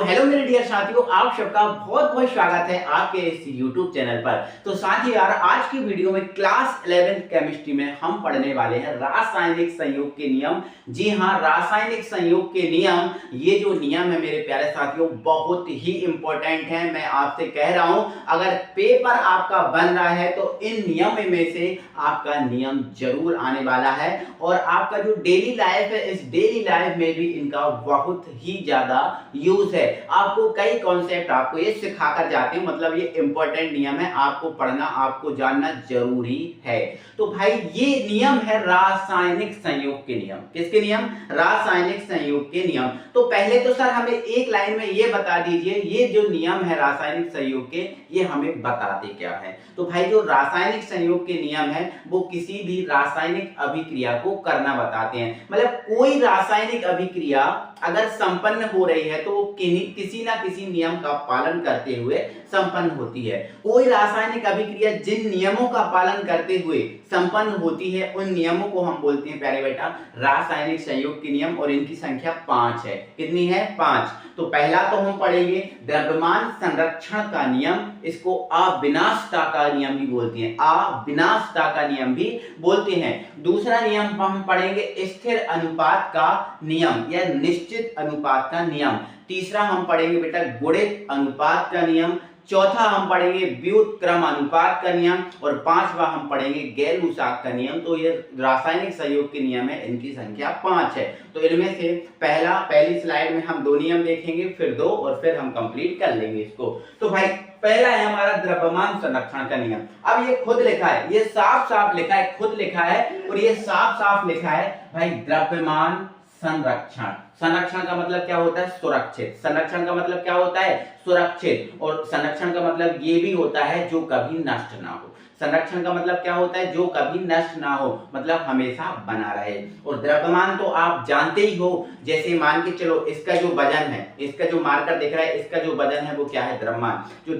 Hello मेरे dear साथियों, आप सबका बहुत बहुत स्वागत है आपके इस YouTube चैनल पर। तो साथियों यार, आज की वीडियो में क्लास 11th केमिस्ट्री में हम पढ़ने वाले हैं रासायनिक संयोग के नियम। जी हाँ, रासायनिक संयोग के नियम। ये जो नियम है मेरे प्यारे साथियों, बहुत ही इंपॉर्टेंट है। मैं आपसे कह रहा हूं, अगर पेपर आपका बन रहा है तो इन नियम में से आपका नियम जरूर आने वाला है। और आपका जो डेली लाइफ है, इस डेली लाइफ में भी इनका बहुत ही ज्यादा यूज है। आपको कई कॉन्सेप्ट आपको ये सिखाकर जाते हैं, मतलब ये इंपॉर्टेंट नियम है, आपको पढ़ना, आपको जानना जरूरी है। तो भाई ये नियम है रासायनिक संयोग के नियम। किसके नियम? रासायनिक संयोग के नियम। तो पहले तो सर हमें एक लाइन में ये बता दीजिए, ये जो नियम है रासायनिक संयोग के, ये हमें बताते क्या है? तो भाई जो रासायनिक संयोग के नियम है वो किसी भी रासायनिक अभिक्रिया को करना बताते हैं। मतलब कोई रासायनिक अभिक्रिया अगर संपन्न हो रही है तो वो किसी ना किसी नियम का पालन करते हुए संपन्न होती है। कोई रासायनिक अभिक्रिया जिन नियमों का पालन करते हुए संपन्न होती है, उन नियमों को हम बोलते हैं प्यारे बेटा रासायनिक संयोग के नियम। और इनकी संख्या 5 है। कितनी है? 5। तो पहला तो हम पढ़ेंगे द्रव्यमान संरक्षण का नियम, इसको अविनाशता का नियम भी बोलते हैं, अविनाशता का नियम भी बोलते हैं। दूसरा नियम हम पढ़ेंगे स्थिर अनुपात का नियम या निश्चित अनुपात का नियम। तीसरा हम पढ़ेंगे बेटा गुणित अनुपात का नियम। चौथा हम पढ़ेंगे व्युत्क्रम अनुपात का नियम। और पांचवा हम पढ़ेंगे गैर-लूसाक का नियम। तो ये रासायनिक संयोग के नियम है, इनकी संख्या 5 है। तो इनमें से पहली स्लाइड में हम 2 नियम देखेंगे, फिर 2, और फिर हम कंप्लीट कर लेंगे इसको। तो भाई पहला है हमारा द्रव्यमान संरक्षण का नियम। अब ये खुद लिखा है, ये साफ साफ लिखा है, खुद लिखा है, और ये साफ साफ लिखा है भाई द्रव्यमान संरक्षण। संरक्षण का मतलब क्या होता है? सुरक्षित। संरक्षण का मतलब क्या होता है? सुरक्षित। और संरक्षण का मतलब ये भी होता है जो कभी नष्ट ना हो। संरक्षण का मतलब क्या होता है? जो कभी नष्ट ना हो, मतलब हमेशा बना रहे। और द्रव्यमान तो आप जानते ही हो, जैसे मान के चलो इसका जो वजन है, इसका जो मार्कर दिख रहा है, इसका जो वजन है वो क्या है? द्रव्यमान। जो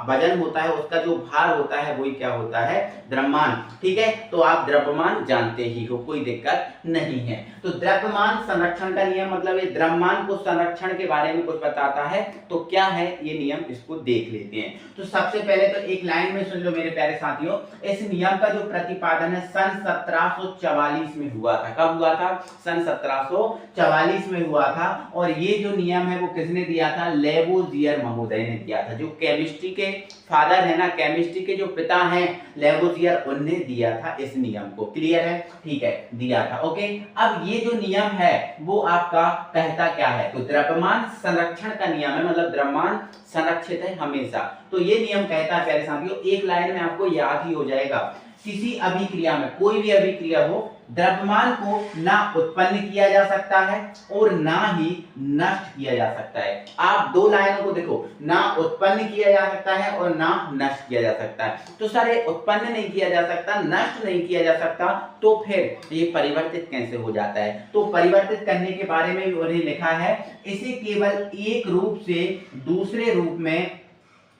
वजन होता है उसका जो भार होता है वही क्या होता है? द्रव्यमान। ठीक है, तो आप द्रव्यमान जानते ही हो, कोई दिक्कत नहीं है। तो द्रव्यमान संरक्षण का नियम मतलब ये द्रव्यमान को संरक्षण के बारे में कुछ बताता है। तो क्या है ये नियम, इसको देख लेते हैं। तो सबसे पहले तो एक लाइन में सुन लो मेरे प्यारे साथियों, इस नियम का जो प्रतिपादन है सन 1744 में हुआ था। कब हुआ था? सन 1744 में हुआ था। और ये जो नियम है वो किसने दिया था? लेवोजियर महोदय ने दिया था। जो केमिस्ट्री के फादर है ना, केमिस्ट्री के जो पिता हैं लेवोजियर, उन्होंने दिया था इस नियम को। क्लियर है? ठीक है, दिया था। ओके, अब ये जो नियम है वो आपका कहता क्या है? तो द्रव्यमान संरक्षण का नियम है, मतलब द्रव्यमान संरक्षित है हमेशा। तो ये नियम कहता है प्यारे साथियों, एक लाइन में आपको याद ही हो जाएगा, किसी अभिक्रिया में, कोई भी अभिक्रिया हो, द्रव्यमान को ना उत्पन्न किया जा सकता है और ना ही नष्ट किया जा सकता है। आप 2 लाइनों को देखो, ना उत्पन्न किया जा सकता है और ना नष्ट किया जा सकता है। तो सर ये उत्पन्न नहीं किया जा सकता, नष्ट नहीं किया जा सकता, तो फिर ये परिवर्तित कैसे हो जाता है? तो परिवर्तित करने के बारे में उन्होंने लिखा है, इसे केवल एक रूप से दूसरे रूप में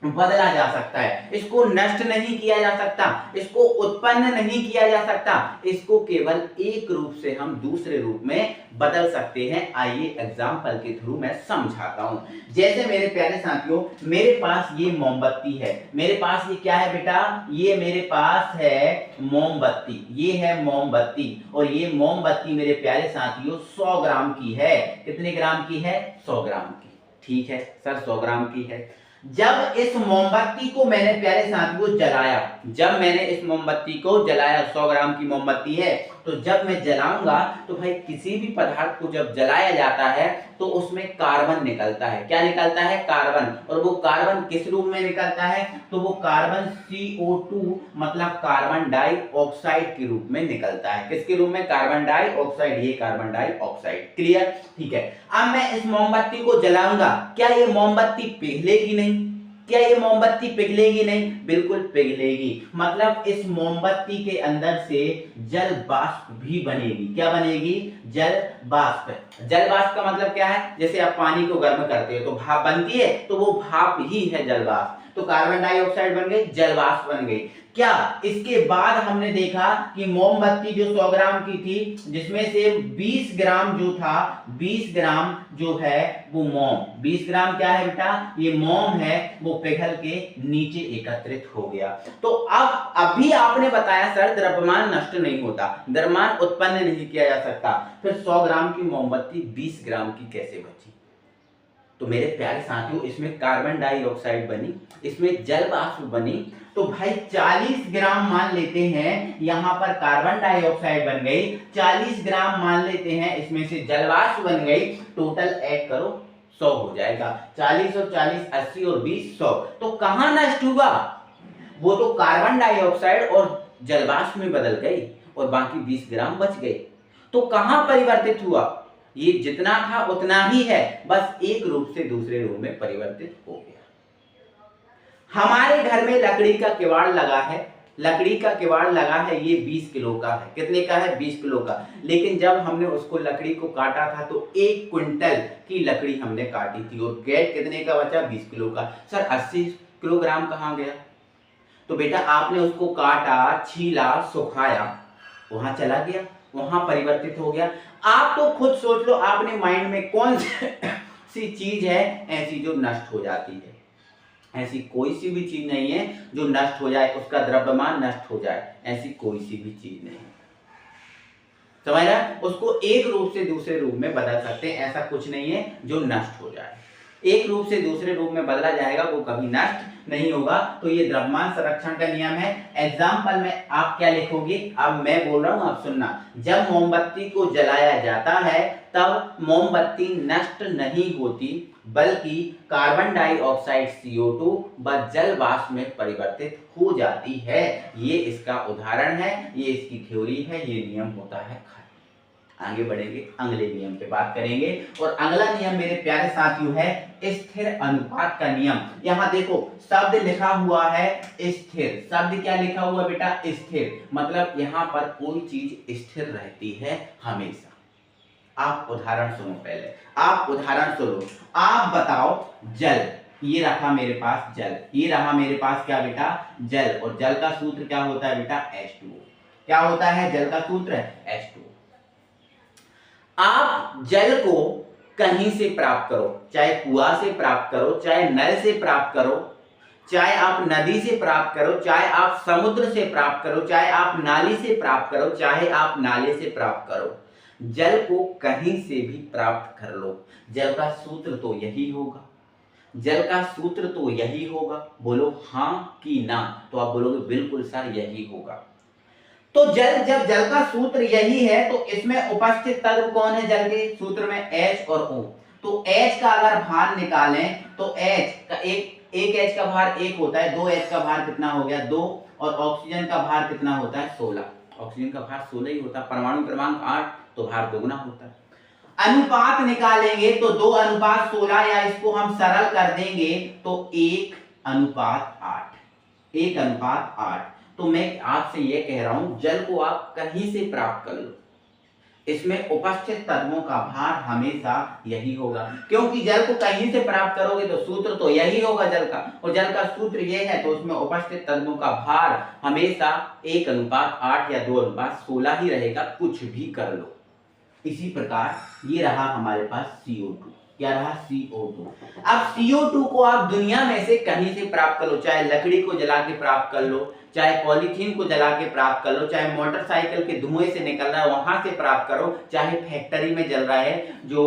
बदला जा सकता है। इसको नष्ट नहीं किया जा सकता, इसको उत्पन्न नहीं किया जा सकता, इसको केवल एक रूप से हम दूसरे रूप में बदल सकते हैं। आइए एग्जांपल के थ्रू मैं समझाता हूं। जैसे मेरे प्यारे साथियों, मेरे पास ये मोमबत्ती है। मेरे पास ये क्या है बेटा? ये मेरे पास है मोमबत्ती। ये है मोमबत्ती, और ये मोमबत्ती मेरे प्यारे साथियों 100 ग्राम की है। कितने ग्राम की है? 100 ग्राम की। ठीक है सर, 100 ग्राम की है। जब इस मोमबत्ती को मैंने प्यारे साथियों जलाया, जब मैंने इस मोमबत्ती को जलाया, 100 ग्राम की मोमबत्ती है, तो जब मैं जलाऊंगा तो भाई किसी भी पदार्थ को जब जलाया जाता है तो उसमें कार्बन निकलता है। क्या निकलता है? कार्बन। और वो कार्बन किस रूप में निकलता है? तो वो कार्बन CO2 मतलब कार्बन डाइऑक्साइड के रूप में निकलता है। किसके रूप में? Carbon dioxide. ये कार्बन डाइऑक्साइड। क्लियर? ठीक है। अब मैं इस मोमबत्ती को जलाऊंगा, क्या ये मोमबत्ती पिघलेगी नहीं? क्या ये मोमबत्ती पिघलेगी नहीं? बिल्कुल पिघलेगी। मतलब इस मोमबत्ती के अंदर से जल वाष्प भी बनेगी। क्या बनेगी? जल वाष्प। जल वाष्प का मतलब क्या है? जैसे आप पानी को गर्म करते हो तो भाप बनती है, तो वो भाप ही है जल वाष्प। तो कार्बन डाइऑक्साइड बन गई, जल वाष्प बन गई। क्या इसके बाद हमने देखा कि मोमबत्ती जो 100 ग्राम की थी, जिसमें से 20 ग्राम जो था, 20 ग्राम जो है वो मोम, 20 ग्राम क्या है बेटा, ये मोम है, वो पिघल के नीचे एकत्रित हो गया। तो अब अभी आपने बताया सर द्रव्यमान नष्ट नहीं होता, द्रव्यमान उत्पन्न नहीं किया जा सकता, फिर 100 ग्राम की मोमबत्ती 20 ग्राम की कैसे बची? तो मेरे प्यारे साथियों, इसमें कार्बन डाइऑक्साइड बनी, इसमें जल वाष्प बनी, तो भाई 40 ग्राम मान लेते हैं यहां पर कार्बन डाइऑक्साइड बन गई, 40 ग्राम मान लेते हैं इसमें से जल वाष्प बन गई, टोटल ऐड करो 100 हो जाएगा। 40 और 40 80 और 20 100। तो कहां नष्ट हुआ? वो तो कार्बन डाइऑक्साइड और जल वाष्प में बदल गई और बाकी 20 ग्राम बच गए। तो कहां परिवर्तित हुआ? ये जितना था उतना ही है, बस एक रूप से दूसरे रूप में परिवर्तित हो गया। हमारे घर में लकड़ी का किवाड़ लगा है, लकड़ी का किवाड़ लगा है, ये 20 किलो का है। कितने का है? 20 किलो का। लेकिन जब हमने उसको लकड़ी को काटा था तो 1 क्विंटल की लकड़ी हमने काटी थी और गेट कितने का बचा? 20 किलो का। सर 80 किलोग्राम कहां गया? तो बेटा आपने उसको काटा, छीला, सुखाया, वहां चला गया, वहां परिवर्तित हो गया। आप तो खुद सोच लो, आपने माइंड में कौन सी चीज है ऐसी जो नष्ट हो जाती है? ऐसी कोई सी भी चीज नहीं है जो नष्ट हो जाए, उसका द्रव्यमान नष्ट हो जाए, ऐसी कोई सी भी चीज नहीं। समझ रहा है? उसको एक रूप से दूसरे रूप में बदल सकते हैं, ऐसा कुछ नहीं है जो नष्ट हो जाए। एक रूप से दूसरे रूप में बदला जाएगा, वो कभी नष्ट नहीं होगा। तो ये द्रव्यमान संरक्षण का नियम है। एग्जाम्पल में आप क्या लिखोगे? अब मैं बोल रहा हूं, आप सुनना। जब मोमबत्ती को जलाया जाता है तब मोमबत्ती नष्ट नहीं होती, बल्कि कार्बन डाइऑक्साइड CO2 व जल वाष्प में परिवर्तित हो जाती है। ये इसका उदाहरण है, ये इसकी थ्योरी है, ये नियम होता है। आगे बढ़ेंगे, अगले नियम पे बात करेंगे। और अगला नियम मेरे प्यारे साथियों है स्थिर अनुपात का नियम। यहां देखो शब्द लिखा हुआ है स्थिर। शब्द क्या लिखा हुआ बेटा? स्थिर। मतलब यहां पर कोई चीज स्थिर रहती है हमेशा। आप उदाहरण सुनो, पहले आप उदाहरण सुनो। आप बताओ जल, ये रखा मेरे पास जल, ये रहा मेरे पास क्या बेटा? जल। और जल का सूत्र क्या होता है बेटा? H2O। क्या होता है जल का सूत्र? H2O। आप जल को कहीं से प्राप्त करो, चाहे कुआं से प्राप्त करो, चाहे नल से प्राप्त करो, चाहे आप नदी से प्राप्त करो, चाहे आप समुद्र से प्राप्त करो, चाहे आप नाली से प्राप्त करो, चाहे आप नाले से प्राप्त करो, जल को कहीं से भी प्राप्त कर लो, जल का सूत्र तो यही होगा। जल का सूत्र तो यही होगा। बोलो हां कि ना? तो आप बोलोगे बिल्कुल सर यही होगा। तो जब जल का सूत्र यही है तो इसमें उपस्थित तत्व कौन है जल के सूत्र में? H और O। तो H का अगर भार निकालें तो H का एक H का भार 1 होता है, 2 H का भार कितना हो गया? 2। और ऑक्सीजन का भार कितना होता है? 16। ऑक्सीजन का भार 16 ही होता है, परमाणु क्रमांक 8, तो भार दोगुना होता है। अनुपात निकालेंगे तो 2:16, या इसको हम सरल कर देंगे तो 1:8। 1:8। तो मैं आपसे यह कह रहा हूं जल को आप कहीं से प्राप्त कर लो, इसमें उपस्थित तत्वों का भार हमेशा यही होगा। क्योंकि जल को कहीं से प्राप्त करोगे तो सूत्र तो यही होगा जल का, और जल का सूत्र यह है तो उसमें उपस्थित तत्वों का भार हमेशा 1:8 या 2:16 ही रहेगा, कुछ भी कर लो। इसी प्रकार ये रहा हमारे पास CO2। क्या रहा? CO2। अब CO2 को आप दुनिया में से कहीं से प्राप्त कर लो, चाहे लकड़ी को जला के प्राप्त कर लो, चाहे पॉलीथीन को जला के प्राप्त कर लो, चाहे मोटरसाइकिल के धुएं से निकल रहा है वहां से प्राप्त करो, चाहे फैक्ट्री में जल रहा है जो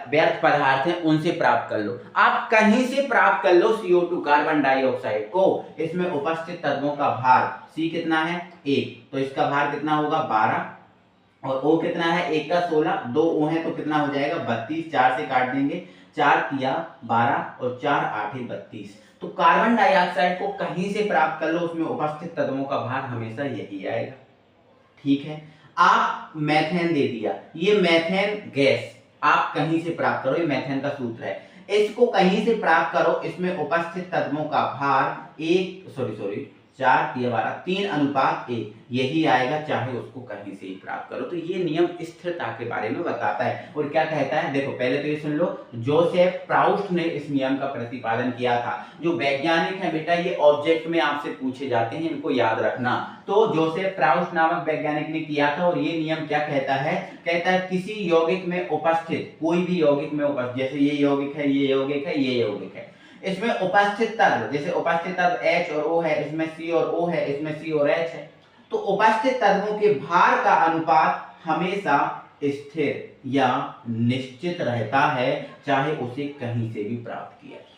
व्यर्थ पदार्थ है उनसे प्राप्त कर लो। आप कहीं से प्राप्त कर लो CO2 कार्बन डाइऑक्साइड को। इसमें उपस्थित तत्वों का भार C कितना है? 1, तो इसका भार कितना होगा? 12। और O कितना है? 1 का 16, 2 O है तो कितना हो जाएगा? 32। 4 से काट देंगे, 4 तिया 12 और 4 8 32। तो कार्बन डाइऑक्साइड को कहीं से प्राप्त कर लो, उसमें उपस्थित तत्वों का भार हमेशा यही आएगा। ठीक है। आप मेथेन दे दिया, ये मेथेन गैस आप कहीं से प्राप्त करो, ये मेथेन का सूत्र है। इसको कहीं से प्राप्त करो, इसमें उपस्थित तत्वों का भार 4 3:1 यही आएगा, चाहे उसको कहीं से ही प्राप्त करो। तो ये नियम स्थिरता के बारे में बताता है। और क्या कहता है, देखो पहले तो ये सुन लो, जोसेफ प्राउस्ट ने इस नियम का प्रतिपादन किया था। जो वैज्ञानिक है बेटा, ये ऑब्जेक्ट में आपसे पूछे जाते हैं, इनको याद रखना। तो जोसेफ प्राउस्ट नामक वैज्ञानिक ने किया था। और ये नियम क्या कहता है, कहता है किसी यौगिक में उपस्थित, कोई भी यौगिक में उपस्थित, जैसे ये यौगिक है, ये यौगिक है, ये यौगिक है, इसमें उपस्थित तत्व, जैसे उपस्थित तत्व H और O है, इसमें C और O है, इसमें C और H है, तो उपस्थित तत्वों के भार का अनुपात हमेशा स्थिर या निश्चित रहता है, चाहे उसे कहीं से भी प्राप्त किया जाए।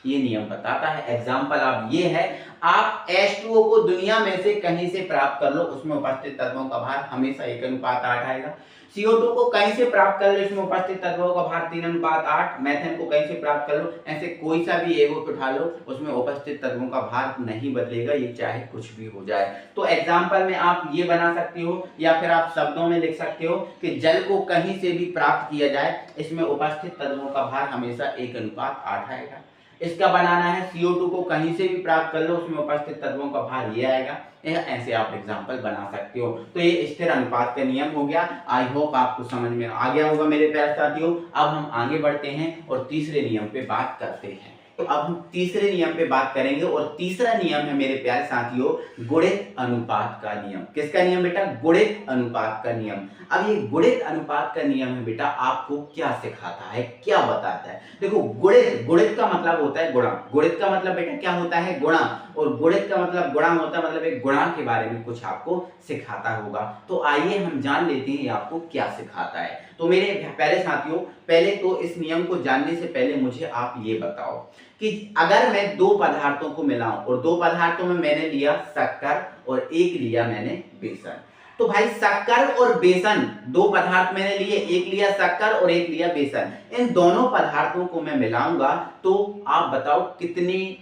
ये नियम बताता है। एग्जाम्पल आप ये है, आप H2O को दुनिया में से कहीं से प्राप्त कर लो, उसमें उपस्थित तत्वों का भार हमेशा 1:8 आएगा। CO2 को कहीं से प्राप्त कर लो, इसमें उपस्थित तत्वों का भार 3:8। मेथेन को कहीं से प्राप्त कर लो, ऐसे कोई सा भी एगो उठा लो, उसमें उपस्थित तत्वों का भार नहीं बदलेगा, ये चाहे कुछ भी हो जाए। तो एग्जाम्पल में आप ये बना सकते हो, या फिर आप शब्दों में लिख सकते हो कि जल को कहीं से भी प्राप्त किया जाए, इसमें उपस्थित तत्वों का भार हमेशा 1:8 आएगा। इसका बनाना है, CO2 को कहीं से भी प्राप्त कर लो, उसमें उपस्थित तत्वों का भार ये आएगा। ऐसे आप एग्जाम्पल बना सकते हो। तो ये स्थिर अनुपात का नियम हो गया। आई होप आपको समझ में आ गया होगा मेरे प्यारे साथियों। अब हम आगे बढ़ते हैं और तीसरे नियम पे बात करते हैं। तो अब हम तीसरे नियम पे बात करेंगे, और तीसरा नियम है मेरे प्यारे साथियों, गुणित अनुपात का नियम। किसका नियम बेटा, गुणित अनुपात का नियम। अब ये गुणित अनुपात का नियम है बेटा, आपको क्या सिखाता है, क्या बताता है। देखो गुणित, गुणित का मतलब होता है गुणा। गुणित का मतलब बेटा क्या होता है, गुणा। और गुणित का मतलब गुणा होता है, मतलब एक गुणा के बारे में कुछ आपको सिखाता होगा। तो आइए हम जान लेते हैं ये आपको क्या सिखाता है। तो मेरे प्यारे साथियों, पहले तो इस नियम को जानने से पहले मुझे आप ये बताओ कि अगर मैं दो पदार्थों को मिलाऊं, और दो पदार्थों में मैंने लिया शक्कर और एक लिया मैंने बेसन, तो भाई शक्कर और बेसन, दो पदार्थ मैंने लिए, एक लिया शक्कर और एक लिया बेसन, इन दोनों पदार्थों को मैं मिलाऊंगा तो आप बताओ कितने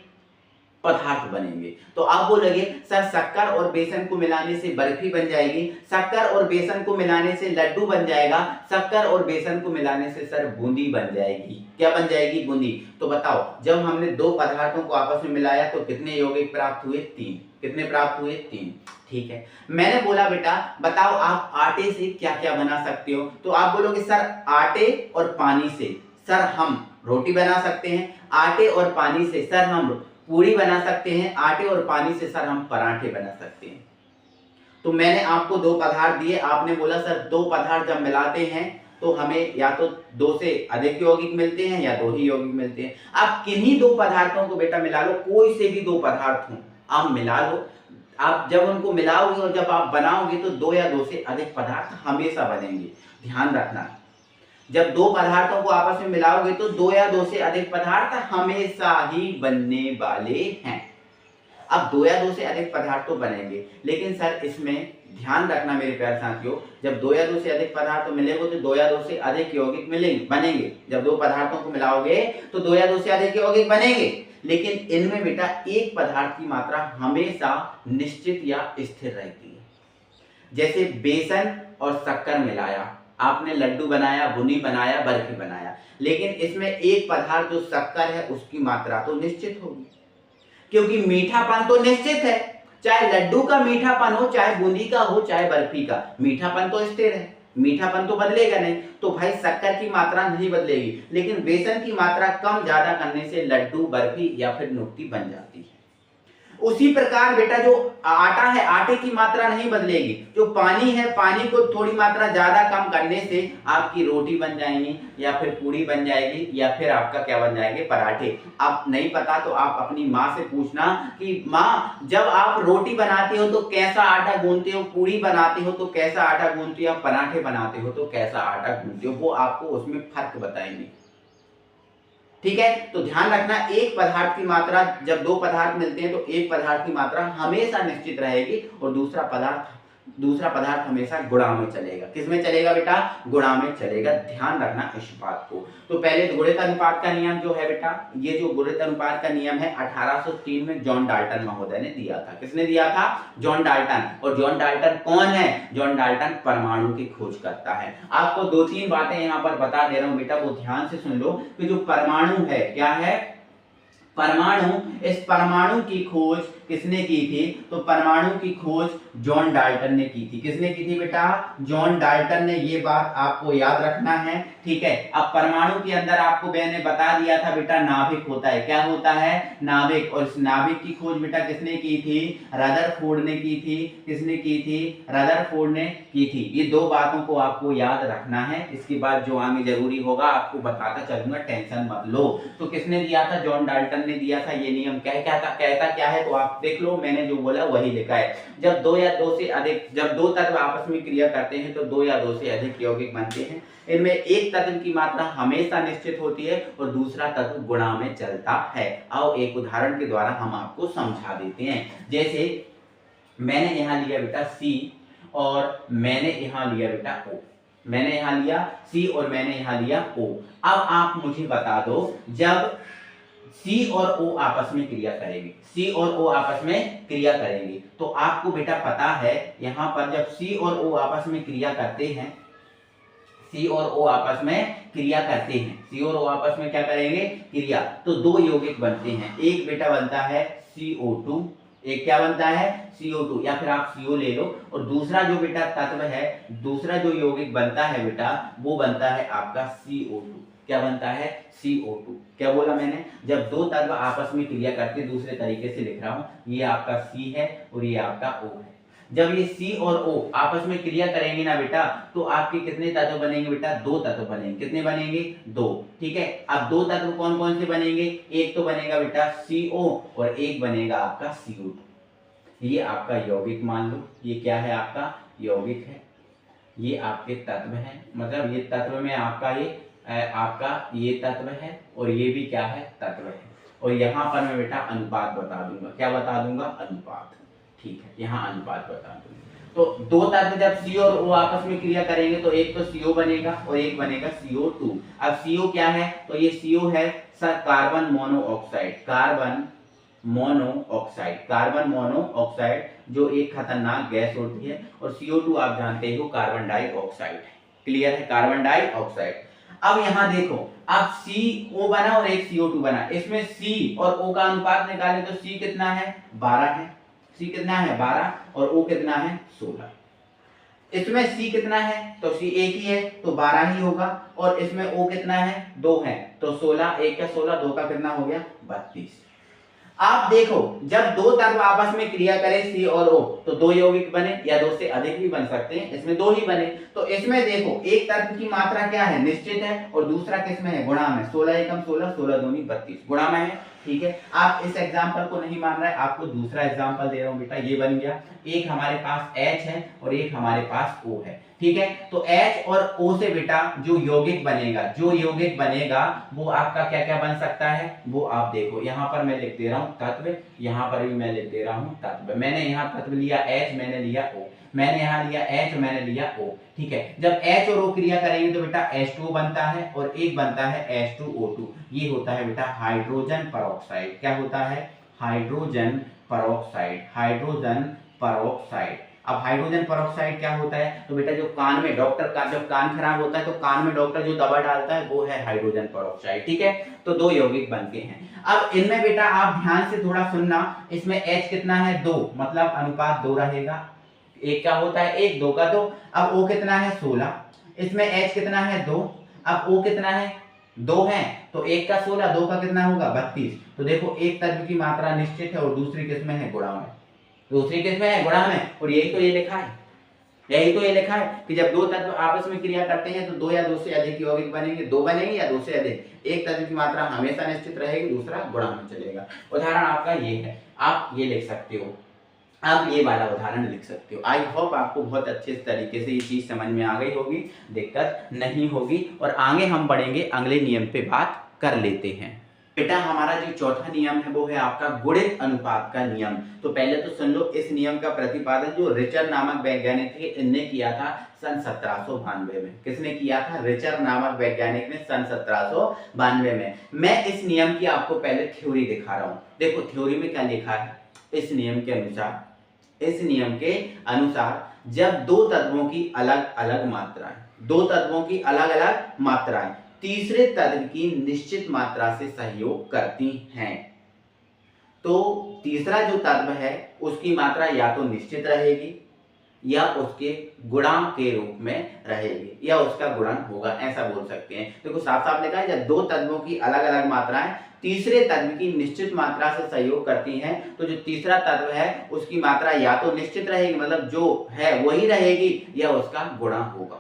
पदार्थ बनेंगे। तो आप बोलोगे सर शक्कर और बेसन को मिलाने से बर्फी बन जाएगी, शक्कर और बेसन को मिलाने से लड्डू बन जाएगा, शक्कर और बेसन को मिलाने से सर बूंदी बन जाएगी। क्या बन जाएगी, बूंदी। तो बताओ जब हमने दो पदार्थों को आपस में मिलाया तो कितने यौगिक प्राप्त हुए, 3। कितने प्राप्त हुए, 3। ठीक है, मैंने बोला बेटा बताओ आप आटे से क्या क्या बना सकते हो। तो आप बोलोगे सर आटे और पानी से सर हम रोटी बना सकते हैं, आटे और पानी से सर हम पूरी बना सकते हैं, आटे और पानी से सर हम पराठे बना सकते हैं। तो मैंने आपको दो पदार्थ दिए, आपने बोला सर दो पदार्थ जब मिलाते हैं तो हमें या तो 2 से अधिक यौगिक मिलते हैं या 2 ही यौगिक मिलते हैं। आप किन्हीं दो पदार्थों को बेटा मिला लो, कोई से भी दो पदार्थ हो आप मिला लो। आप जब उनको मिलाओगे और जब आप बनाओगे तो 2 या 2 से अधिक पदार्थ हमेशा बनेंगे। ध्यान रखना, जब दो पदार्थों को आपस में मिलाओगे तो 2 या 2 से अधिक पदार्थ हमेशा ही बनने वाले हैं। अब 2 या 2 से अधिक पदार्थ तो बनेंगे, लेकिन सर इसमें ध्यान रखना मेरे प्यारे साथियों, जब 2 या 2 से अधिक पदार्थ मिलेंगे तो 2 या 2 से अधिक यौगिक मिलेंगे बनेंगे। जब दो पदार्थों को मिलाओगे तो 2 या 2 से अधिक यौगिक बनेंगे, लेकिन इनमें बेटा एक पदार्थ की मात्रा हमेशा निश्चित या स्थिर रहती है। जैसे बेसन और शक्कर मिलाया, आपने लड्डू बनाया, बुनी बनाया, बर्फी बनाया, लेकिन इसमें एक पदार्थ जो शक्कर है उसकी मात्रा तो निश्चित होगी, क्योंकि मीठापन तो निश्चित है। चाहे लड्डू का मीठापन हो, चाहे बूंदी का हो, चाहे बर्फी का, मीठापन तो स्थिर है, मीठापन तो बदलेगा नहीं। तो भाई शक्कर की मात्रा नहीं बदलेगी, लेकिन बेसन की मात्रा कम ज्यादा करने से लड्डू, बर्फी या फिर नुक्ती बन जाती है। उसी प्रकार बेटा जो आटा है, आटे की मात्रा नहीं बदलेगी। जो पानी है, पानी को थोड़ी मात्रा ज्यादा कम करने से आपकी रोटी बन जाएगी या फिर पूरी बन जाएगी या फिर आपका क्या बन जाएंगे, पराठे। आप नहीं पता तो आप अपनी माँ से पूछना कि माँ जब आप रोटी बनाते हो तो कैसा आटा गूंथते हो, पूरी बनाते हो तो कैसा आटा गूंथते हो, पराठे बनाते हो तो कैसा आटा गूंथते हो, वो आपको उसमें फर्क बताएंगे। ठीक है, तो ध्यान रखना एक पदार्थ की मात्रा, जब दो पदार्थ मिलते हैं तो एक पदार्थ की मात्रा हमेशा निश्चित रहेगी और दूसरा पदार्थ हमेशा गुणा में चलेगा। किस में चलेगा बेटा, गुणा में चलेगा। ध्यान रखना इस बात को। तो पहले गुणित अनुपात का नियम जो है बेटा, ये जो गुणित अनुपात का नियम है 1803 में जॉन डाल्टन महोदय ने दिया था। किसने दिया था, जॉन डाल्टन। और जॉन डाल्टन कौन है, जॉन डाल्टन परमाणु की खोज करता है। आपको 2-3 बातें यहाँ पर बता दे रहा हूं बेटा, वो ध्यान से सुन लो कि जो परमाणु है, क्या है, परमाणु, इस परमाणु की खोज किसने की थी? तो परमाणु की खोज जॉन डाल्टन ने की थी। किसने की थी बेटा? जॉन डाल्टन ने। ये बात आपको याद रखना है, ठीक है। अब परमाणु के अंदर आपको मैंने बता दिया था बेटा नाभिक होता है। क्या होता है? नाभिक। और इस नाभिक की खोज बेटा किसने की थी? रदरफोर्ड ने की थी। किसने की थी? रदरफोर्ड ने की थी। ये दो बातों को आपको याद रखना है। इसके बाद जो आगे जरूरी होगा आपको बताता चलूंगा, टेंशन मत लो। तो किसने दिया था? जॉन डाल्टन ने दिया था ये नियम। कहता क्या है तो आप देख लो, मैंने जो बोला वही लिखा है। जब दो तत्व आपस में क्रिया करते हैं तो दो या दो से अधिक यौगिक बनते हैं। इनमें एक तत्व की मात्रा हमेशा निश्चित होती है और दूसरा तत्व गुणा में चलता है। आओ एक उदाहरण के द्वारा हम आपको समझा देते हैं। जैसे मैंने यहां लिया बेटा C और मैंने यहां लिया बेटा O। मैंने यहां लिया C और मैंने यहां लिया O। अब आप मुझे बता दो, जब C और O आपस में क्रिया करेंगे, C और O आपस में क्रिया करेंगे, तो आपको बेटा पता है यहां पर जब C और O आपस में क्रिया करते हैं, C और O आपस में क्रिया करते हैं, C और O आपस में क्या करेंगे? क्रिया। तो दो यौगिक बनते हैं। एक बेटा बनता है CO2, एक क्या बनता है? CO2, या फिर आप CO ले लो। और दूसरा जो बेटा तत्व है, दूसरा जो यौगिक बनता है बेटा, वो बनता है आपका CO2। क्या बनता है? CO2। क्या बोला मैंने? जब दो तत्व आपस में क्रिया करते, दूसरे तरीके से लिख रहा हूं, ये आपका C है और ये आपका O है। जब ये C और O आपस में क्रिया करेंगे ना बेटा, तो आपके कितने तत्व बनेंगे बेटा? दो तत्व बनेंगे। कितने बनेंगे? दो। ठीक है। अब दो तत्व कौन कौन से बनेंगे? एक तो बनेगा बेटा CO और एक बनेगा आपका CO2। ये आपका यौगिक मान लो। ये क्या है? आपका यौगिक है। ये आपके तत्व हैं, मतलब ये तत्व में आपका ये तत्व है और ये भी क्या है? तत्व है। और यहाँ पर मैं बेटा अनुपात बता दूंगा। क्या बता दूंगा? अनुपात। ठीक है, यहाँ अनुपात बता दूंगा। तो दो तत्व जब C और O आपस में क्रिया करेंगे तो एक तो CO बनेगा और एक बनेगा CO2। अब CO क्या है? तो ये CO है कार्बन मोनोऑक्साइड। कार्बन मोनोऑक्साइड जो एक खतरनाक गैस होती है। और CO2 आप जानते हो कार्बन डाइऑक्साइड है। क्लियर है? Carbon dioxide. अब यहां देखो, अब CO बना और एक CO2 बना, इसमें C और O का अनुपात निकालें तो C कितना है? 12 है। C कितना है? 12। और O कितना है? 16। इसमें C कितना है? तो C एक ही है तो 12 ही होगा। और इसमें O कितना है? 2 है तो 16। एक का 16, 2 का कितना हो गया? 32। आप देखो, जब दो तत्व आपस में क्रिया करें C और O तो दो यौगिक बने, या दो से अधिक भी बन सकते हैं, इसमें दो ही बने। तो इसमें देखो एक तत्व की मात्रा क्या है? निश्चित है। और दूसरा किसमें है? गुणा में। 16 एकम 16, 16 दूनी 32, गुणा में है। ठीक है। आप इस एग्जांपल को नहीं मान रहे, आपको दूसरा एग्जांपल दे रहा हूं बेटा। ये बन गया, एक हमारे पास H है और एक हमारे पास O है। ठीक है। तो H और O से बेटा जो यौगिक बनेगा वो आपका क्या क्या बन सकता है? वो आप देखो, यहां पर मैं लिख दे रहा हूं तत्व, यहां पर भी मैं लिख दे रहा हूं तत्व। मैंने यहां तत्व लिया H, मैंने लिया O। मैंने यहां लिया H, मैंने लिया O। ठीक है। जब H और O क्रिया करेंगे तो बेटा H2O बनता है और एक बनता है H2O2। ये होता है बेटा हाइड्रोजन परऑक्साइड। क्या होता है? Hydrogen peroxide. अब हाइड्रोजन परऑक्साइड क्या होता है? तो बेटा जो कान में डॉक्टर का जब कान खराब होता है तो कान में डॉक्टर जो दवा डालता है वो है हाइड्रोजन परऑक्साइड। ठीक है। तो दो यौगिक बनते हैं। अब इनमें बेटा आप ध्यान से थोड़ा सुनना, इसमें H कितना है? 2, मतलब अनुपात 2 रहेगा। एक क्या होता है? 1, 2 का 2। अब O कितना है? 16। इसमें H कितना है? 2। अब O कितना है? 2 है तो 1 का 16, 2 का कितना होगा? 32। तो देखो एक तत्व की मात्रा निश्चित है और दूसरी किसमें है? गुणा में। दूसरी किसमें है? गुणा में। और यही तो ये लिखा है कि जब दो तत्व आपस में क्रिया करते हैं तो दो या दो से अधिक यौगिक बनेंगे। दो बनेंगे या दो से अधिक। एक तत्व की मात्रा हमेशा निश्चित रहेगी, दूसरा गुणा में चलेगा। उदाहरण आपका ये है, आप ये लिख सकते हो, आप ये वाला उदाहरण लिख सकते हो। आई होप आपको बहुत अच्छे तरीके से ये चीज समझ में आ गई होगी, दिक्कत नहीं होगी। और आगे हम बढ़ेंगे, अगले नियम पे बात कर लेते हैं। बेटा हमारा जो चौथा नियम है वो है आपका गुणित अनुपात का नियम। तो पहले तो सुन लो, इस नियम का प्रतिपादन जो रिचर नामक वैज्ञानिक थे इनने किया था सन 1792 में। किसने किया था? रिचर नामक वैज्ञानिक ने सन 1792 में। मैं इस नियम की आपको पहले थ्योरी दिखा रहा हूं। देखो थ्योरी में क्या लिखा है। इस नियम के अनुसार जब दो तत्वों की अलग अलग मात्राएं तीसरे तत्व की निश्चित मात्रा से सहयोग करती हैं, तो तीसरा जो तत्व है उसकी मात्रा या तो निश्चित रहेगी या उसके गुणांक के रूप में रहेगी या उसका गुणन होगा, ऐसा बोल सकते हैं। देखो साफ साफ लिखा है, जब दो तत्वों की अलग अलग मात्राएं तीसरे तत्व की निश्चित मात्रा से सहयोग करती हैं तो जो तीसरा तत्व है उसकी मात्रा या तो निश्चित रहेगी, मतलब जो है वही रहेगी, या उसका गुणा होगा।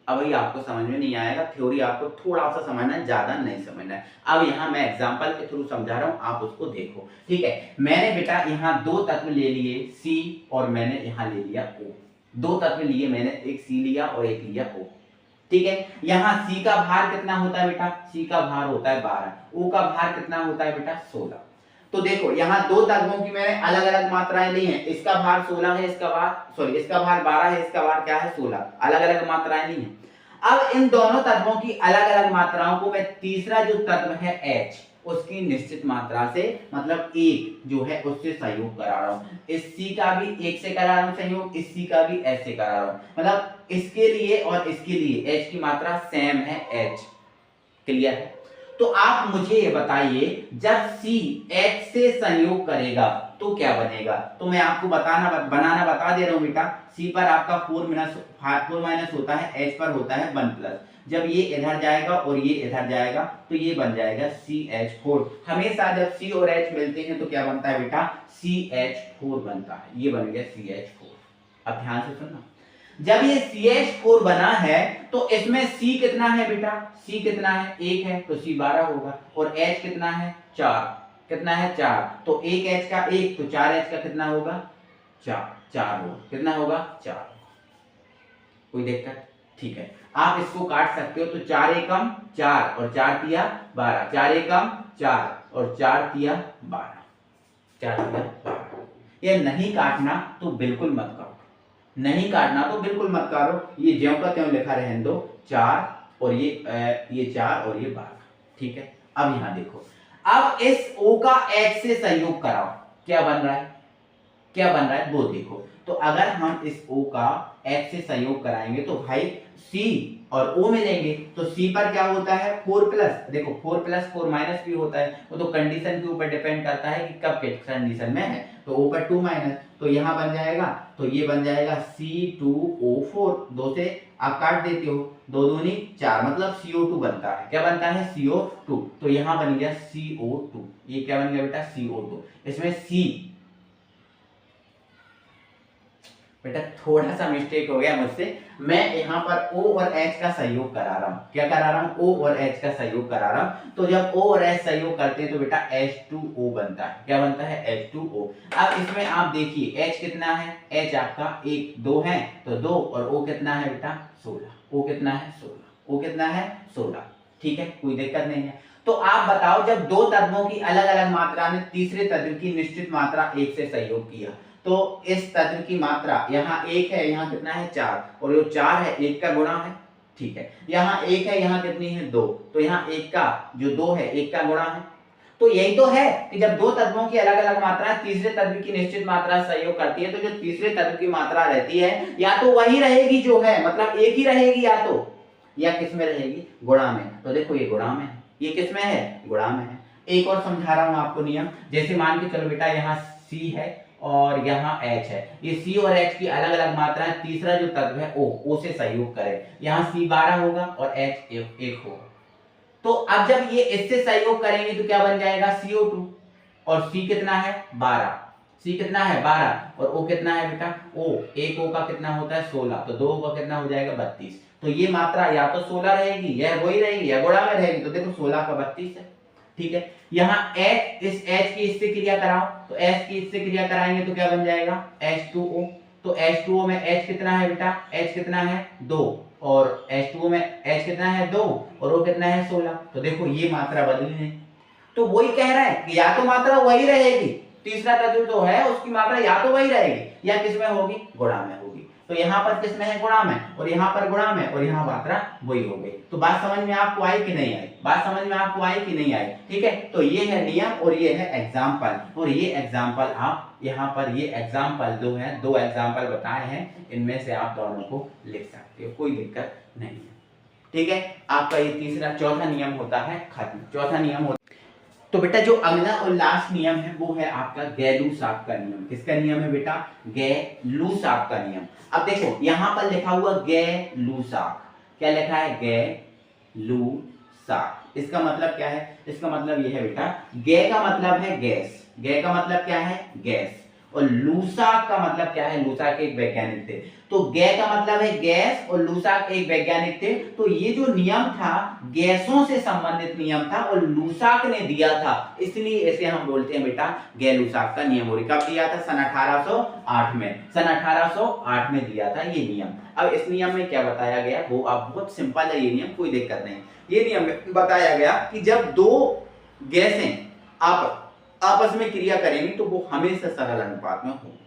अब ये आपको समझ में नहीं आएगा, थ्योरी आपको थोड़ा सा समझना है, ज्यादा नहीं समझना है। अब यहाँ मैं एग्जांपल के थ्रू समझा रहा हूँ, आप उसको देखो। ठीक है, मैंने बेटा यहाँ दो तत्व ले लिए C और मैंने यहाँ ले लिया O। दो तत्व लिए मैंने, एक C लिया और एक लिया O। ठीक है, यहाँ C का भार कितना होता है बेटा? C का भार होता है 12, O का भार कितना होता है बेटा? 16। तो देखो यहाँ दो तत्वों की मैंने अलग अलग मात्राएं ली हैं, इसका भार 16 है, इसका भार 12 है, इसका भार क्या है? 16। अलग अलग मात्राएं ली हैं। अब इन दोनों तत्वों की अलग अलग मात्राओं को मैं तीसरा जो तत्व है H उसकी निश्चित मात्रा से, मतलब एक जो है उससे संयोग करा रहा हूं। इस C का भी एक से करा रहा हूं संयोग, इस C का भी S से करा रहा हूं, मतलब इसके लिए और इसके लिए H की मात्रा सेम है H। क्लियर है? तो आप मुझे ये बताइए, जब C H से संयोग करेगा तो क्या बनेगा? तो मैं आपको बनाना बता दे रहा हूं बेटा। C पर आपका 4 माइनस होता है, H पर होता है 1 प्लस। जब ये इधर जाएगा और ये इधर जाएगा तो ये बन जाएगा CH4। हमेशा जब C और H मिलते हैं तो क्या बनता है बेटा? CH4 बनता है। ये बन गया CH4। अब ध्यान से सुनना, जब ये CH4 बना है तो इसमें C कितना है बेटा? C कितना है? 1 है तो C 12 होगा, और H कितना है? 4। कितना है? 4। तो 1H का 1 तो 4H का कितना होगा? 4 होगा। कितना होगा? 4। कोई दिक्कत? ठीक है, आप इसको काट सकते हो। तो 4 एकम 4 और 4 तिया 12, 4 एकम 4 और 4 तिया 12, 4 तिया 12। ये नहीं काटना तो बिल्कुल मत करो, नहीं काटना तो बिल्कुल मत करो, ये ज्यों का त्यों लिखा रहने दो। 4 और ये 4 और ये 12। ठीक है, अब यहां देखो, अब इस O का H से संयोग कराओ, क्या बन रहा है? क्या बन रहा है वो देखो। तो अगर हम इस O का H से संयोग कराएंगे तो भाई C और O मिलेंगे, तो C पर क्या होता है? 4 प्लस, देखो 4 प्लस 4 माइनस भी होता है, वो तो कंडीशन के ऊपर डिपेंड करता है कि कब किस कंडीशन में है। तो O पर 2 माइनस, तो यहाँ बन जाएगा, तो ये बन जाएगा C2O4। 2 से आप काट देते हो, 2 दूनी 4, मतलब CO2 बनता है। क्या बनता है? CO2। तो यहाँ बन गया CO2। ये क्या बन गया बेटा? CO2। इसमें C बेटा थोड़ा सा मिस्टेक हो गया मुझसे, मैं यहाँ पर O और H का सहयोग करा रहा हूँ। क्या करा रहा हूँ? O और H का सहयोग करा रहा हूँ। तो जब O और H सहयोग करते हैं तो बेटा H2O बनता है। क्या बनता है? H2O। अब इसमें आप देखिए H कितना है? H आपका 1 2 है तो 2, और O कितना है बेटा? 16। O कितना है? 16। O कितना है? 16। ठीक है, कोई दिक्कत नहीं है। तो आप बताओ, जब दो तत्वों की अलग अलग मात्रा ने तीसरे तत्व की निश्चित मात्रा 1 से सहयोग किया तो इस तत्व की मात्रा यहाँ 1 है, यहाँ कितना है? 4, और जो 4 है 1 का गुणा है। ठीक है, यहाँ 1 है, यहाँ कितनी है? 2, तो यहाँ 1 का जो 2 है 1 का गुणा है। तो यही तो है कि जब दो तत्वों की अलग अलग मात्रा तीसरे तत्व की निश्चित मात्रा से सहयोग करती है तो जो तीसरे तत्व की मात्रा रहती है या तो वही रहेगी जो है, मतलब एक ही रहेगी, या किस में रहेगी? गुणा में। तो देखो ये गुणा में है, ये किस में है? गुणा में है। एक और समझा रहा हूं आपको नियम, जैसे मान के चलो बेटा यहाँ C है और यहाँ H है, ये C और H की अलग अलग मात्राएं तीसरा जो तत्व है O से सहयोग करे, यहाँ C 12 होगा और H 1 होगा। तो अब जब ये इससे सहयोग करेंगे तो क्या बन जाएगा? CO2, और C कितना है? 12। C कितना है? 12, और O कितना है बेटा? O, एक O का कितना होता है? 16, तो 2 O का कितना हो जाएगा? 32। तो ये मात्रा या तो 16 रहेगी, यह वही रहेगी, या गुणा में रहेगी। तो देखो 16 का 32 है। ठीक है, यहाँ H, इस H की इससे क्रिया कराओ, तो H की इससे क्रिया कराएंगे तो क्या बन जाएगा? H2O। तो H2O में H कितना है बेटा? H कितना है? 2, और H2O में H कितना है? 2, और O कितना है? 16। तो देखो ये मात्रा बदली नहीं, तो वही कह रहा है कि या तो मात्रा वही रहेगी, तीसरा तत्व जो है उसकी मात्रा या तो वही रहेगी या किस में होगी? गुणा में होगी। तो यहाँ पर किस में है? गुणा में, और यहाँ पर गुणा में, और यहाँ मात्रा वही हो गई। तो बात समझ में आपको आई कि नहीं आई? बात समझ में आपको आई कि नहीं आई? ठीक है, तो ये है नियम और ये है एग्जाम्पल, और ये एग्जाम्पल आप यहाँ पर ये एग्जाम्पल जो है, 2 एग्जाम्पल बताए हैं, इनमें से आप दोनों को लिख सकते हो, कोई दिक्कत नहीं है। ठीक है, आपका ये चौथा नियम होता है खत्म। चौथा नियम तो बेटा जो अगला और लास्ट नियम है वो है आपका गैलू-साक का नियम। किसका नियम है बेटा? गैलू-साक का नियम। अब देखो यहां पर लिखा हुआ गैलू-साक, क्या लिखा है? गैलू-साक। इसका मतलब क्या है? इसका मतलब ये है बेटा, गे का मतलब है गैस, गे का मतलब क्या है? गैस, और लूसाक का मतलब क्या है? लूसाक एक वैज्ञानिक थे। तो गे का मतलब है गैस और लूसाक एक वैज्ञानिक थे। तो ये जो नियम था गैसों से संबंधित नियम था और लूसाक ने दिया था, इसलिए इसे हम बोलते हैं बेटा गैलूसाक का नियम। और कब दिया था? सन 1808 में, सन 1808 में दिया था ये नियम। अब इस नियम में क्या बताया गया वो आप, बहुत सिंपल है ये नियम, कोई दिक्कत नहीं। ये नियम में बताया गया कि जब दो गैसें आपस में क्रिया करेंगी तो वो हमेशा सरल अनुपात में होंगी।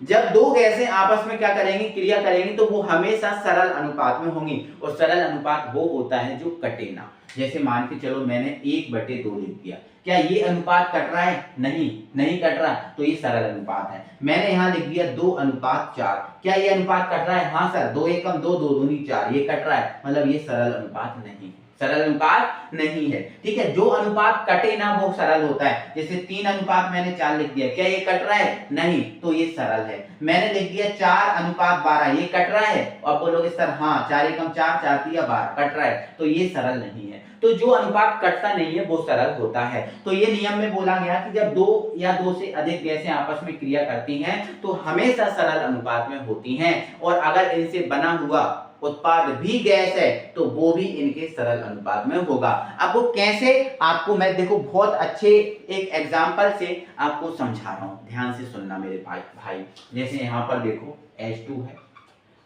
जब दो गैसें आपस में क्या करेंगी? क्रिया करेंगी तो वो हमेशा सरल अनुपात में होंगी। और सरल अनुपात वो होता है जो कटे ना। जैसे मान के चलो मैंने 1/2 लिख दिया, क्या ये अनुपात कट रहा है? नहीं, नहीं कट रहा, तो ये सरल अनुपात है। मैंने यहाँ लिख दिया 2:4, क्या ये अनुपात कट रहा है? हाँ सर, 2 एकम 2, 2 दूनी 4, ये कट रहा है, मतलब ये सरल अनुपात नहीं, सरल अनुपात नहीं है। ठीक है, जो अनुपात कटे ना वो सरल होता है। जैसे 3:4 मैंने 4 लिख दिया, क्या ये कट रहा है? नहीं, तो ये सरल है। मैंने लिख दिया 4:12, ये कट रहा है? और बोलोगे सर हाँ, 4 एकम 4, 4 तिया 12, कट रहा है, तो ये सरल नहीं है। तो जो अनुपात कटता नहीं है वो सरल होता है। तो ये नियम में बोला गया कि जब 2 या 2 से अधिक गैसें आपस में क्रिया करती हैं तो हमेशा सरल अनुपात में होती हैं, और अगर इनसे बना हुआ उत्पाद भी गैस है तो वो भी इनके सरल अनुपात में होगा। अब वो कैसे, आपको मैं देखो बहुत अच्छे एक एग्जांपल से आपको समझा रहा हूं, ध्यान से सुनना मेरे भाई। जैसे यहां पर देखो H2 है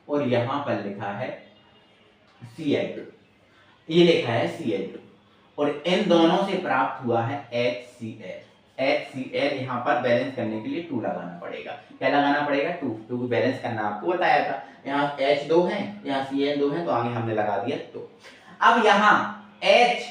और यहां पर लिखा है Cl2, ये लिखा है Cl2, और इन दोनों से प्राप्त हुआ है HCl। HCl यहाँ पर बैलेंस करने के लिए 2 लगाना पड़ेगा। क्या लगाना पड़ेगा? 2, क्योंकि बैलेंस करना आपको बताया था। यहाँ H2 है, यहाँ Cl2 है, तो आगे हमने लगा दिया 2। अब यहाँ H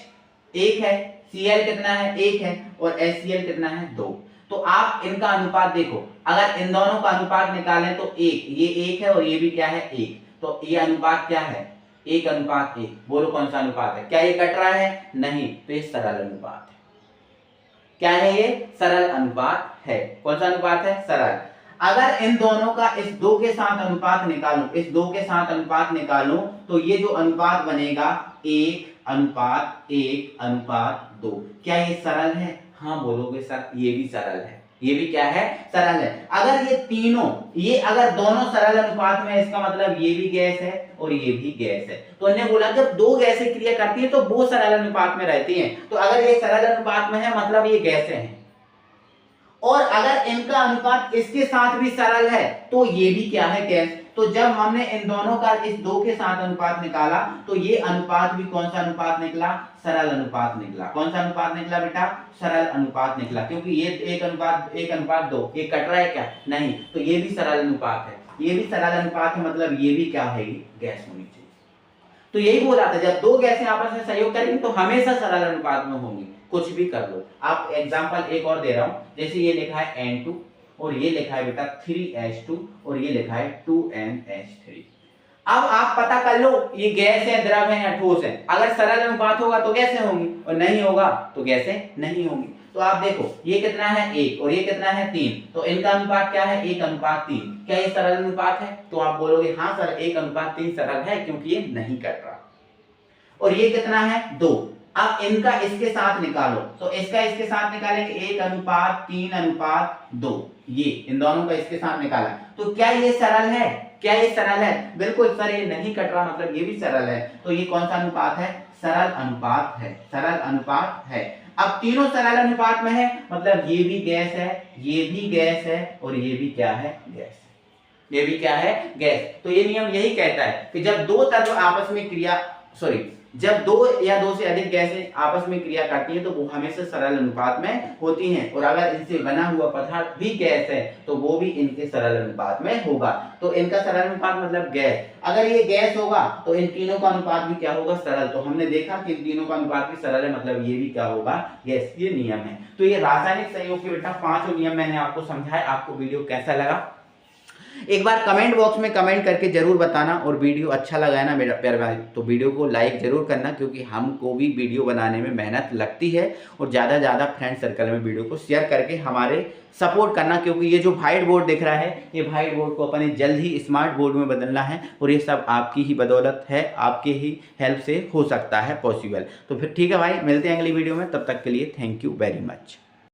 1 है, Cl कितना है? 1 है, और HCl कितना है? 2। तो आप इनका अनुपात देखो, अगर इन दोनों का अनुपात निकालें तो 1, ये 1 है और ये भी क्या है? 1, तो ये अनुपात क्या है? 1:1। बोलो कौन सा अनुपात है? क्या ये कट रहा है? नहीं, तो ये सरल अनुपात है। क्या है ये? सरल अनुपात है। कौन सा अनुपात है? सरल। अगर इन दोनों का इस 2 के साथ अनुपात निकालूं, इस 2 के साथ अनुपात निकालूं तो ये जो अनुपात बनेगा 1:1:2, क्या ये सरल है? हाँ बोलोगे सर ये भी सरल है, ये भी क्या है? सरल है। अगर ये तीनों, ये अगर दोनों सरल अनुपात में है, इसका मतलब ये भी गैस है और ये भी गैस है। तो हमने बोला जब 2 गैसें क्रिया करती है तो वो सरल अनुपात में रहती हैं। तो अगर ये सरल अनुपात में है मतलब ये गैसें हैं, और अगर इनका अनुपात इसके साथ भी सरल है तो ये भी क्या है? गैस। तो जब हमने इन दोनों का इस 2 के साथ अनुपात निकाला तो ये अनुपात भी कौन सा अनुपात निकला? सरल अनुपात निकला। कौन सा अनुपात निकला बेटा? सरल अनुपात निकला, क्योंकि ये 1:2, ये कट रहा है क्या? नहीं, तो ये भी सरल अनुपात है, ये भी सरल अनुपात है, मतलब ये भी क्या है? गैस होनी चाहिए। तो यही बोला था, जब 2 गैसें आपस में सहयोग करेंगी तो हमेशा सरल अनुपात में होंगी, कुछ भी कर लो। आप एग्जांपल एक और दे रहा हूं, जैसे ये लिखा है N2 और ये लिखा है बेटा 3H2 और ये लिखा है 2NH3। अब आप पता कर लो ये गैस है, द्रव है या ठोस है। अगर सरल अनुपात होगा तो गैसें होंगी और नहीं होगा तो गैसें नहीं होंगी। तो आप देखो ये कितना है? 1 और ये कितना है? 3, तो इनका अनुपात क्या है? 1:3। क्या ये सरल अनुपात है? तो आप बोलोगे हाँ सर 1:3 सरल है, क्योंकि ये नहीं कट रहा। और ये कितना है? 2। अब इनका इसके साथ निकालो, तो इसका इसके साथ निकालेंगे 1:3:2, ये इन दोनों का इसके साथ निकाला, तो क्या ये सरल है? क्या ये सरल है? बिल्कुल सर ये नहीं कट रहा, मतलब ये भी सरल है। तो ये कौन सा अनुपात है? सरल अनुपात है, सरल अनुपात है। अब तीनों सरल अनुपात में है, मतलब ये भी गैस है, ये भी गैस है और ये भी क्या है? गैस है। ये भी क्या है? गैस। तो ये नियम यही कहता है कि जब 2 तत्व आपस में जब 2 या 2 से अधिक गैसें आपस में क्रिया करती हैं तो वो हमेशा सरल अनुपात में होती हैं, और अगर इनसे बना हुआ पदार्थ भी गैस है तो वो भी इनके सरल अनुपात में होगा। तो इनका सरल अनुपात मतलब गैस। अगर ये गैस होगा तो इन तीनों का अनुपात भी क्या होगा? सरल। तो हमने देखा कि इन तीनों का अनुपात भी सरल है, मतलब ये भी क्या होगा? गैस। ये नियम है। तो ये रासायनिक संयोग के बेटा 5 नियम मैंने आपको समझाए। आपको वीडियो कैसा लगा? एक बार कमेंट बॉक्स में कमेंट करके जरूर बताना, और वीडियो अच्छा लगा है ना मेरा प्यार भाई तो वीडियो को लाइक जरूर करना, क्योंकि हमको भी वीडियो बनाने में मेहनत लगती है। और ज़्यादा ज़्यादा फ्रेंड सर्कल में वीडियो को शेयर करके हमारे सपोर्ट करना, क्योंकि ये जो व्हाइट बोर्ड दिख रहा है, ये व्हाइट बोर्ड को अपने जल्द ही स्मार्ट बोर्ड में बदलना है, और ये सब आपकी ही बदौलत है, आपके ही हेल्प से हो सकता है पॉसिबल। तो फिर ठीक है भाई, मिलते हैं अगली वीडियो में, तब तक के लिए थैंक यू वेरी मच।